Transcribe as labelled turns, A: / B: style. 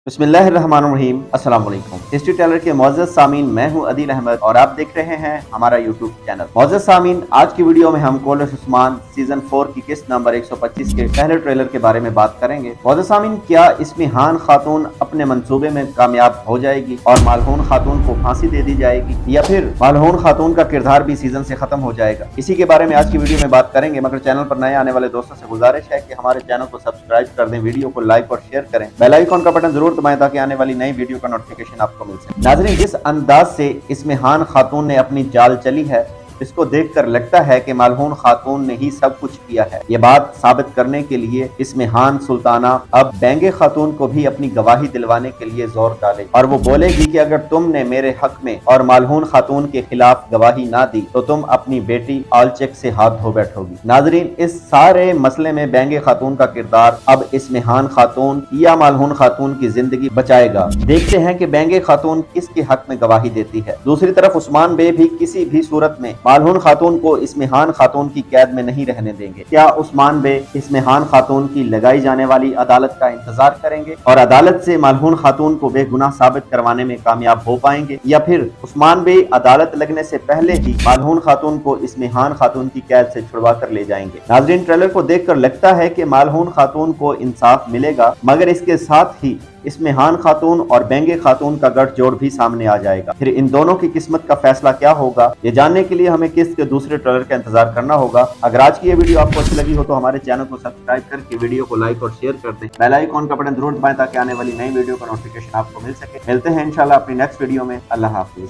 A: बिस्मिल्लाहिर्रहमानिर्रहीम। अस्सलाम वालेकुम। हिस्ट्री टेलर के मोअज़्ज़ज़ सामीन, मैं हूं अदील अहमद और आप देख रहे हैं हमारा यूट्यूब चैनल। मोअज़्ज़ज़ सामीन, आज की वीडियो में हम कोलश उस्मान सीजन 4 की किस्त नंबर 125 के पहले ट्रेलर के बारे में बात करेंगे। मोअज़्ज़ज़ सामीन, क्या इसमें हान खातून अपने मंसूबे में कामयाब हो जाएगी और मालहून खातून को फांसी दे दी जाएगी, या फिर मालहून खातून का किरदार भी सीजन से खत्म हो जाएगा? इसी के बारे में आज की वीडियो में बात करेंगे। मगर चैनल पर नए आने वाले दोस्तों से गुजारिश है कि हमारे चैनल को सब्सक्राइब कर दें, वीडियो को लाइक और शेयर करें, बेल आइकन का बटन जरूर दबाएं ताकि आने वाली नई वीडियो का नोटिफिकेशन आपको मिल सके। नाज़रीन, जिस अंदाज से इसमें हान खातून ने अपनी चाल चली है, इसको देखकर लगता है कि मालहून खातून ने ही सब कुछ किया है। ये बात साबित करने के लिए इसमें हान सुल्ताना अब बेंगे खातून को भी अपनी गवाही दिलवाने के लिए जोर डाले और वो बोलेगी कि अगर तुमने मेरे हक में और मालहून खातून के खिलाफ गवाही ना दी तो तुम अपनी बेटी आलचेक से हाथ धो बैठोगी। नाजरीन, इस सारे मसले में बेंगे खातून का किरदार अब इसमें हान खातून या मालहून खातून की जिंदगी बचाएगा। देखते हैं कि बेंगे खातून किसके हक में गवाही देती है। दूसरी तरफ उस्मान बे भी किसी भी सूरत में मालहून खातून को इसमें हान खातून की कैद में नहीं रहने देंगे। क्या उस्मान बे इसमें हान खातून की लगाई जाने वाली अदालत का इंतजार करेंगे और अदालत से मालहून खातून को बेगुनाह साबित करवाने में कामयाब हो पाएंगे, या फिर उस्मान बे अदालत लगने से पहले ही मालहून खातून को इसमें हान खातून की कैद से छुड़वा कर ले जाएंगे? नाज़रीन, ट्रेलर को देखकर लगता है कि मालहून खातून को इंसाफ मिलेगा, मगर इसके साथ ही इसमें हान खातून और बेंगे खातून का गठजोड़ भी सामने आ जाएगा। फिर इन दोनों की किस्मत का फैसला क्या होगा, ये जानने के लिए हमें किस्त के दूसरे ट्रेलर का इंतजार करना होगा। अगर आज की ये वीडियो आपको अच्छी लगी हो तो हमारे चैनल को सब्सक्राइब करके वीडियो को लाइक और शेयर कर दें, बेल आइकन का बटन जरूर दबाएं ताकि आने वाली नई वीडियो का नोटिफिकेशन आपको मिल सके। मिलते हैं इंशाल्लाह अपनी नेक्स्ट वीडियो में। अल्लाह हाफिज।